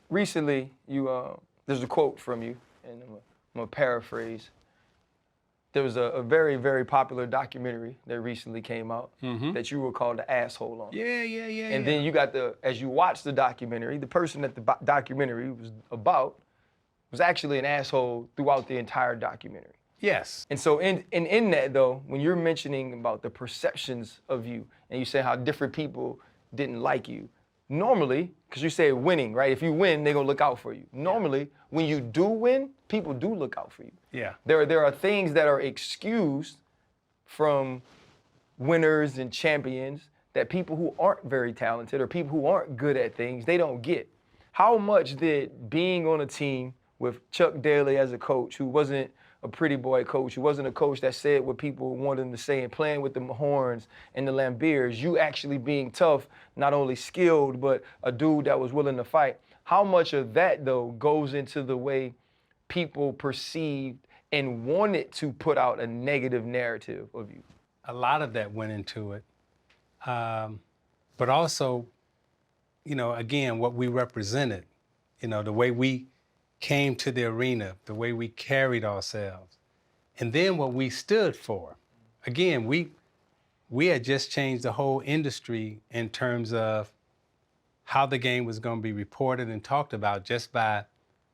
recently, there's a quote from you, and I'm gonna paraphrase. There was a very, very popular documentary that recently came out that you were called the asshole on. Yeah. And then you got as you watch the documentary, the person that the documentary was about was actually an asshole throughout the entire documentary. Yes. And so in that though, when you're mentioning about the perceptions of you, and you say how different people didn't like you, normally, because you say winning, right? If you win, they're gonna look out for you. Normally, when you do win, people do look out for you. Yeah. There are things that are excused from winners and champions that people who aren't very talented or people who aren't good at things, they don't get. How much did being on a team with Chuck Daly as a coach, who wasn't a pretty boy coach, who wasn't a coach that said what people wanted him to say, and playing with the Horns and the Lambeers, you actually being tough, not only skilled, but a dude that was willing to fight. How much of that, though, goes into the way people perceived and wanted to put out a negative narrative of you? A lot of that went into it. But also, you know, again, what we represented, you know, the way we came to the arena, the way we carried ourselves, and then what we stood for. Again, we had just changed the whole industry in terms of how the game was going to be reported and talked about just by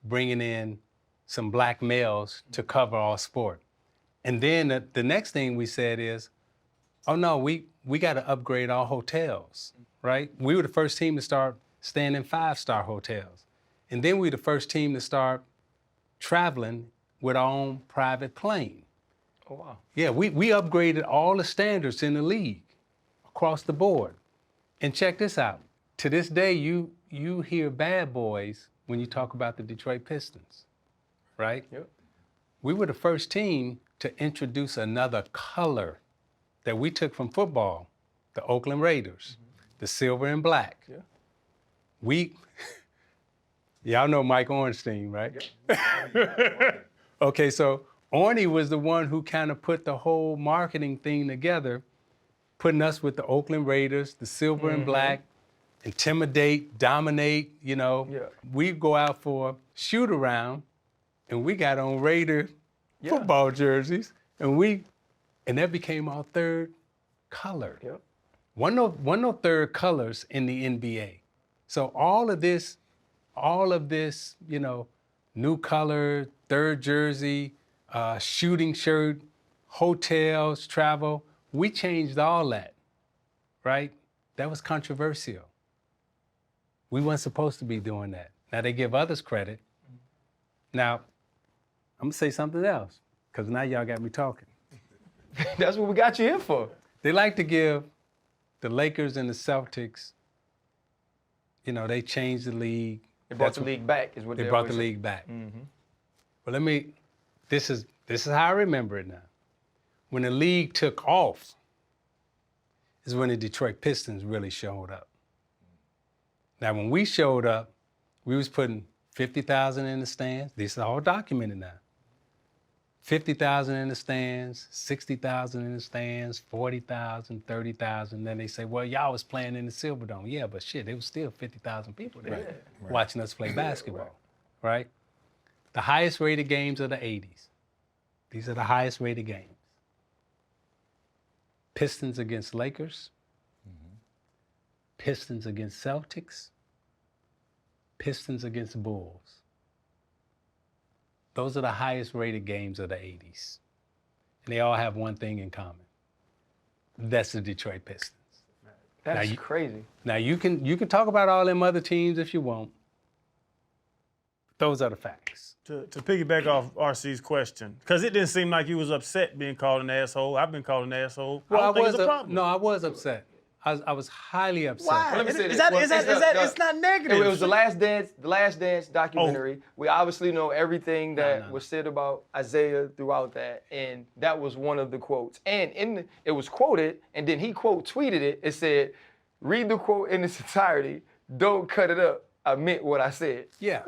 bringing in some black males to cover our sport. And then the next thing we said is, oh no, we got to upgrade our hotels, right? We were the first team to start staying in 5-star hotels. And then we were the first team to start traveling with our own private plane. Oh, wow. Yeah, we upgraded all the standards in the league across the board. And check this out. To this day, you hear bad boys when you talk about the Detroit Pistons, right? Yep. We were the first team to introduce another color that we took from football, the Oakland Raiders, the silver and black. Yeah. Y'all know Mike Ornstein, right? Yeah. Okay, so Orny was the one who kind of put the whole marketing thing together, putting us with the Oakland Raiders, the silver and black, intimidate, dominate, you know. Yeah. We go out for shoot around, and we got on Raider football jerseys, and that became our third color. Yep. One no third colors in the NBA. So all of this, you know, new color, third jersey, shooting shirt, hotels, travel, we changed all that, right? That was controversial. We weren't supposed to be doing that. Now they give others credit. Now, I'm gonna say something else, because now y'all got me talking. That's what we got you here for. They like to give the Lakers and the Celtics, you know, they changed the league. They brought the league back, is what they brought the league back. But this is how I remember it now. When the league took off is when the Detroit Pistons really showed up. Now, when we showed up, we was putting 50,000 in the stands. This is all documented now. 50,000 in the stands, 60,000 in the stands, 40,000, 30,000. Then they say, well, y'all was playing in the Silverdome. Yeah, but shit, there was still 50,000 people there watching us play basketball, right? The highest rated games of the 80s. These are the highest rated games. Pistons against Lakers, Pistons against Celtics, Pistons against Bulls. Those are the highest rated games of the 80s. And they all have one thing in common. That's the Detroit Pistons. That's crazy. Now you can talk about all them other teams if you want. Those are the facts. To piggyback off RC's question, because it didn't seem like you was upset being called an asshole. I've been called an asshole. Well, I don't think it's a problem. No, I was upset. I was highly upset. Why? Well, let me say Is this. that it's not negative. It was the Last Dance documentary. We obviously know everything that was said about Isiah throughout that, and that was one of the quotes. And it was quoted, and then he quote tweeted it. It said, "Read the quote in its entirety. Don't cut it up. I meant what I said." Yeah.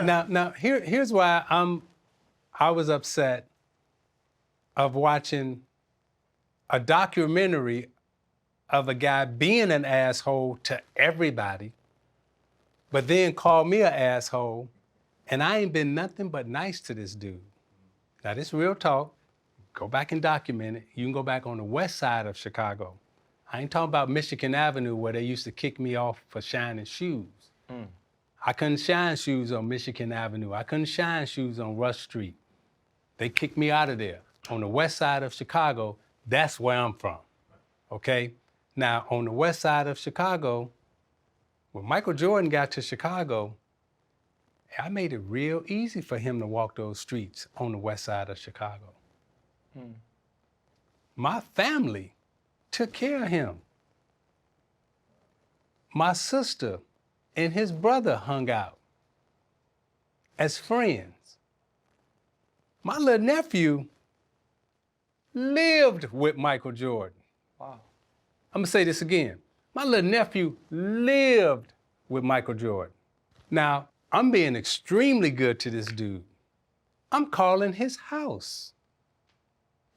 Now here's why I was upset of watching a documentary of a guy being an asshole to everybody, but then called me an asshole, and I ain't been nothing but nice to this dude. Now, this real talk. Go back and document it. You can go back on the west side of Chicago. I ain't talking about Michigan Avenue where they used to kick me off for shining shoes. I couldn't shine shoes on Michigan Avenue. I couldn't shine shoes on Rush Street. They kicked me out of there. On the west side of Chicago, that's where I'm from, okay? Now, on the west side of Chicago, when Michael Jordan got to Chicago, I made it real easy for him to walk those streets on the west side of Chicago. My family took care of him. My sister and his brother hung out as friends. My little nephew lived with Michael Jordan. Wow. I'm gonna say this again. My little nephew lived with Michael Jordan. Now, I'm being extremely good to this dude. I'm calling his house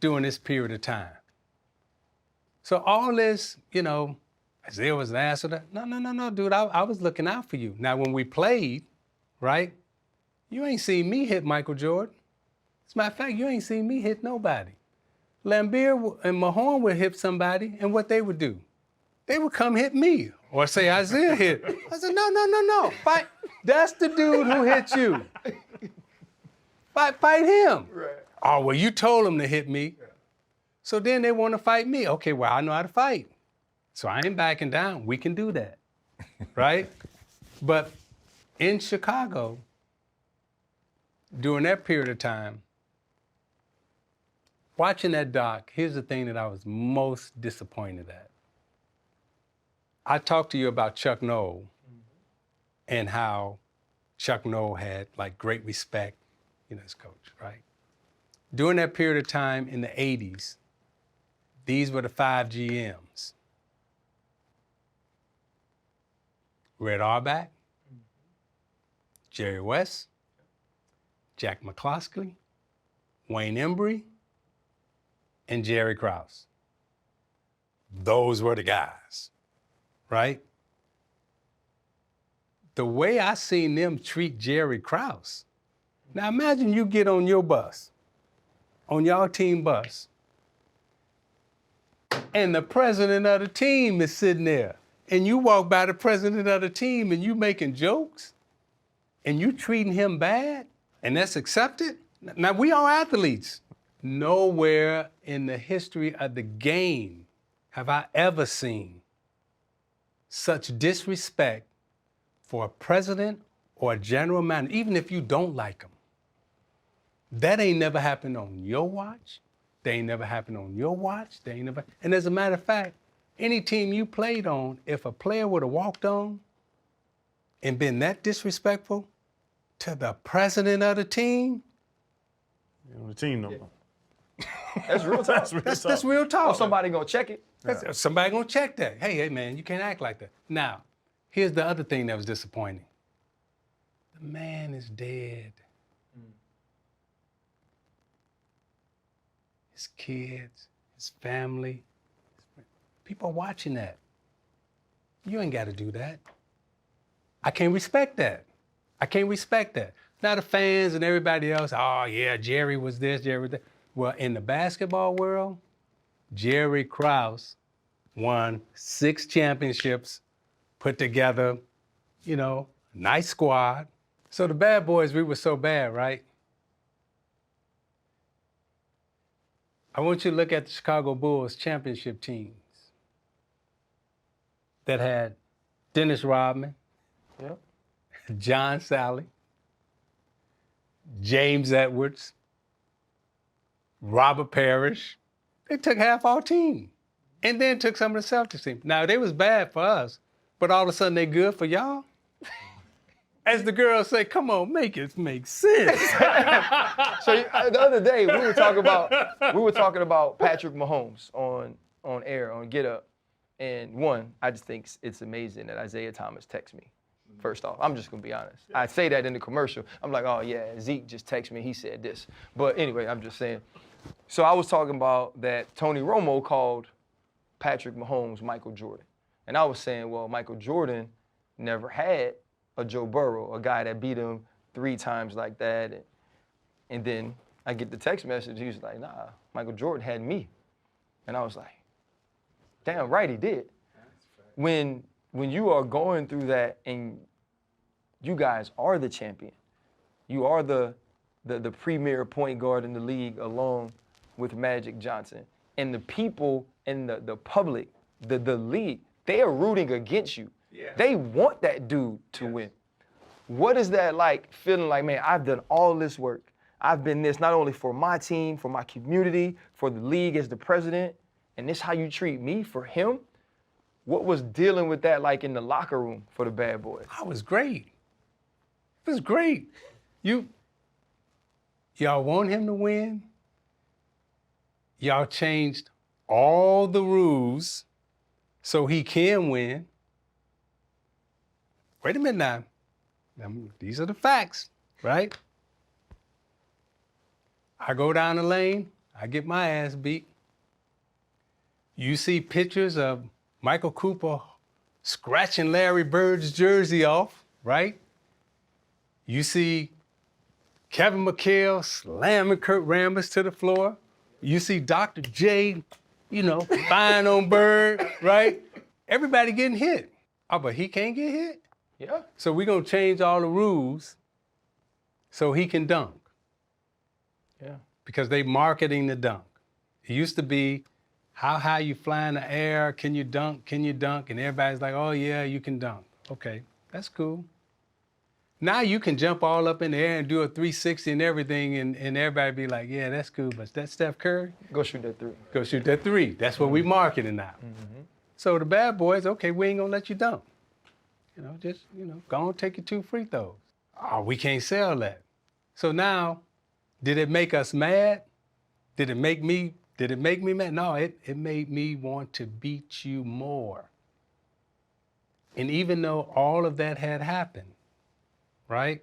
during this period of time. So all this, you know, Isiah was an asshole. No, dude, I was looking out for you. Now, when we played, right, you ain't seen me hit Michael Jordan. As a matter of fact, you ain't seen me hit nobody. Lambeer and Mahorn would hit somebody, and what they would do? They would come hit me or say Isiah hit. I said, no, fight. That's the dude who hit you. Fight him. Right. Oh, well, you told him to hit me. Yeah. So then they want to fight me. Okay, well, I know how to fight. So I ain't backing down. We can do that, right? But in Chicago, during that period of time, watching that doc, here's the thing that I was most disappointed at. I talked to you about Chuck Noll and how Chuck Noll had like great respect, you know, as coach, right? During that period of time in the 80s, these were the 5 GMs. Red Auerbach, Jerry West, Jack McCloskey, Wayne Embry, and Jerry Krause. Those were the guys, right? The way I seen them treat Jerry Krause. Now imagine you get on your bus, on y'all team bus, and the president of the team is sitting there, and you walk by the president of the team and you making jokes, and you treating him bad, and that's accepted? Now we are athletes. Nowhere in the history of the game have I ever seen such disrespect for a president or a general manager, even if you don't like them. That ain't never happened on your watch. They ain't never happened on your watch. They ain't never. And as a matter of fact, any team you played on, if a player would have walked on and been that disrespectful to the president of the team, You know, the team number. That's real talk. that's real talk. Oh, somebody gonna check it. Somebody gonna check that. Hey, man, you can't act like that. Now, here's the other thing that was disappointing. The man is dead. His kids, his family, people are watching that. You ain't gotta do that. I can't respect that. I can't respect that. Now the fans and everybody else, oh yeah, Jerry was this, Jerry was that. Well, in the basketball world, Jerry Krause won 6 championships, put together, you know, nice squad. So the bad boys, we were so bad, right? I want you to look at the Chicago Bulls championship teams that had Dennis Rodman, Yep. John Sally, James Edwards, Robert Parrish. They took half our team and then took some of the Celtics team. Now, they was bad for us, but all of a sudden they good for y'all? As the girls say, come on, make it make sense. So the other day we were talking about Patrick Mahomes on air on Get Up, and one, I just think it's amazing that Isiah Thomas texts me. First off, I'm just gonna be honest. I say that in the commercial. I'm like, oh yeah, Zeke just texted me. He said this. But anyway, I'm just saying. So I was talking about that Tony Romo called Patrick Mahomes Michael Jordan, and I was saying, well, Michael Jordan never had a Joe Burrow, a guy that beat him 3 times like that. And then I get the text message. He was like, nah, Michael Jordan had me. And I was like, damn right he did. When you are going through that and you guys are the champion, you are the premier point guard in the league along with Magic Johnson. And the people and the public, the league, they are rooting against you. Yeah. They want that dude to win. What is that like, feeling like, man, I've done all this work. I've been this not only for my team, for my community, for the league as the president, and this how you treat me for him? What was dealing with that like in the locker room for the bad boys? I was great. It was great. Y'all want him to win? Y'all changed all the rules so he can win. Wait a minute now. These are the facts, right? I go down the lane, I get my ass beat. You see pictures of Michael Cooper scratching Larry Bird's jersey off, right? You see Kevin McHale slamming Kurt Rambis to the floor. You see Dr. J, fine on Bird, right? Everybody getting hit. Oh, but he can't get hit? Yeah. So we're gonna change all the rules so he can dunk. Yeah. Because they marketing the dunk. It used to be, how high you fly in the air, can you dunk, can you dunk? And everybody's like, oh yeah, you can dunk. Okay, that's cool. Now you can jump all up in the air and do a 360 and everything, and everybody be like, yeah, that's cool, but that's Steph Curry? Go shoot that 3. Go shoot that 3. That's what we marketing now. Mm-hmm. So the bad boys, okay, we ain't gonna let you dunk. Go on, take your 2 free throws. Oh, we can't sell that. So now, did it make us mad? Did it make me mad? No, it made me want to beat you more. And even though all of that had happened, right?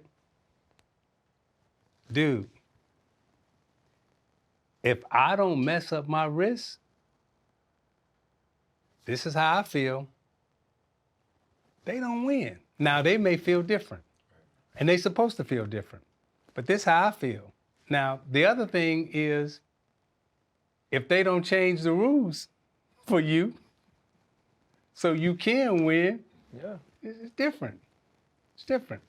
Dude, if I don't mess up my wrist, this is how I feel, they don't win. Now, they may feel different, and they're supposed to feel different, but this is how I feel. Now, the other thing is, if they don't change the rules for you so you can win, yeah, it's different. It's different.